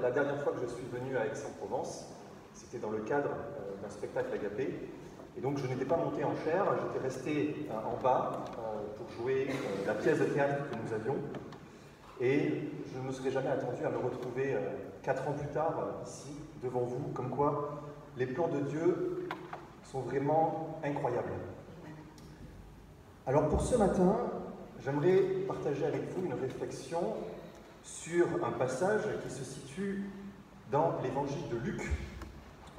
la dernière fois que je suis venu à Aix-en-Provence, c'était dans le cadre d'un spectacle agapé. Et donc je n'étais pas monté en chair, j'étais resté en bas pour jouer la pièce de théâtre que nous avions. Et je ne me serais jamais attendu à me retrouver 4 ans plus tard ici, devant vous, comme quoi les plans de Dieu sont vraiment incroyables. Alors pour ce matin, j'aimerais partager avec vous une réflexion sur un passage qui se situe dans l'évangile de Luc,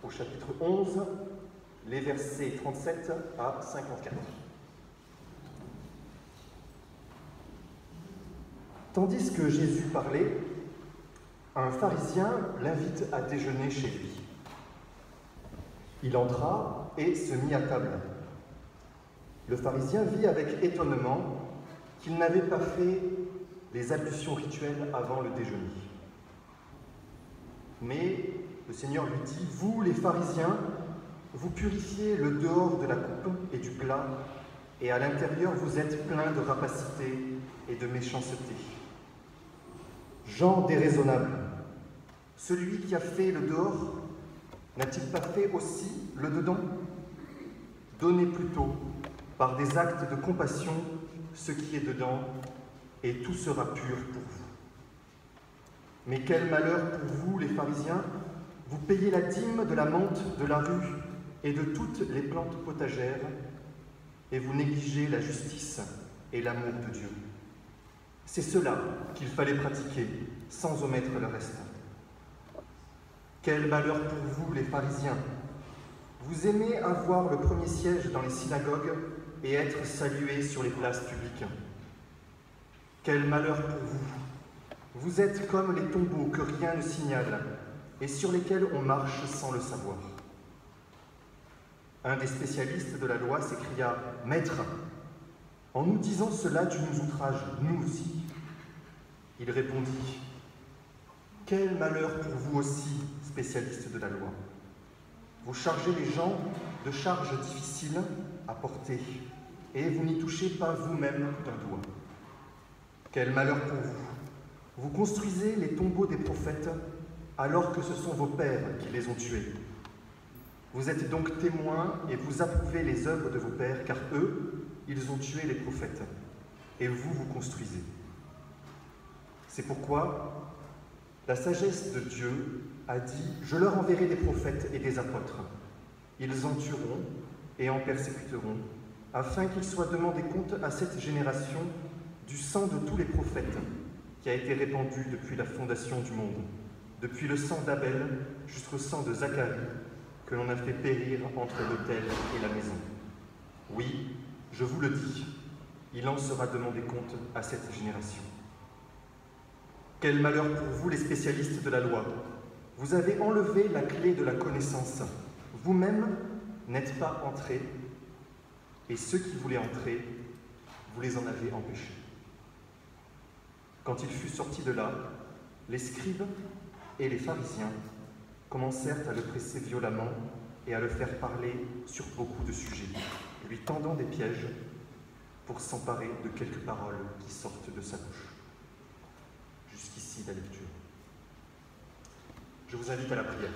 au chapitre 11, les versets 37 à 54. Tandis que Jésus parlait, un pharisien l'invite à déjeuner chez lui. Il entra et se mit à table. Le pharisien vit avec étonnement qu'il n'avait pas fait les ablutions rituelles avant le déjeuner. Mais le Seigneur lui dit, « Vous, les pharisiens, vous purifiez le dehors de la coupe et du plat, et à l'intérieur vous êtes pleins de rapacité et de méchanceté. Gens déraisonnables, celui qui a fait le dehors, n'a-t-il pas fait aussi le dedans? Donnez plutôt, par des actes de compassion, ce qui est dedans, et tout sera pur pour vous. Mais quel malheur pour vous, les pharisiens, vous payez la dîme de la menthe de la rue et de toutes les plantes potagères, et vous négligez la justice et l'amour de Dieu. C'est cela qu'il fallait pratiquer, sans omettre le reste. Quel malheur pour vous, les pharisiens! Vous aimez avoir le premier siège dans les synagogues et être salués sur les places publiques. Quel malheur pour vous! Vous êtes comme les tombeaux que rien ne signale et sur lesquels on marche sans le savoir. Un des spécialistes de la loi s'écria « Maître, en nous disant cela, tu nous outrages, nous aussi. » Il répondit « Quel malheur pour vous aussi, spécialistes de la loi. Vous chargez les gens de charges difficiles à porter, et vous n'y touchez pas vous-même d'un doigt. Quel malheur pour vous! Vous construisez les tombeaux des prophètes, alors que ce sont vos pères qui les ont tués. Vous êtes donc témoins et vous approuvez les œuvres de vos pères, car eux, ils ont tué les prophètes, et vous, vous construisez. C'est pourquoi la sagesse de Dieu a dit « Je leur enverrai des prophètes et des apôtres. Ils en tueront et en persécuteront, afin qu'il soit demandé compte à cette génération du sang de tous les prophètes qui a été répandu depuis la fondation du monde, depuis le sang d'Abel jusqu'au sang de Zacharie, que l'on a fait périr entre l'autel et la maison. Oui, je vous le dis, il en sera demandé compte à cette génération. Quel malheur pour vous, les spécialistes de la loi! Vous avez enlevé la clé de la connaissance. Vous-même n'êtes pas entrés, et ceux qui voulaient entrer, vous les en avez empêchés. » Quand il fut sorti de là, les scribes et les pharisiens commencèrent à le presser violemment et à le faire parler sur beaucoup de sujets, lui tendant des pièges pour s'emparer de quelques paroles qui sortent de sa bouche. Jusqu'ici la lecture. Je vous invite à la prière.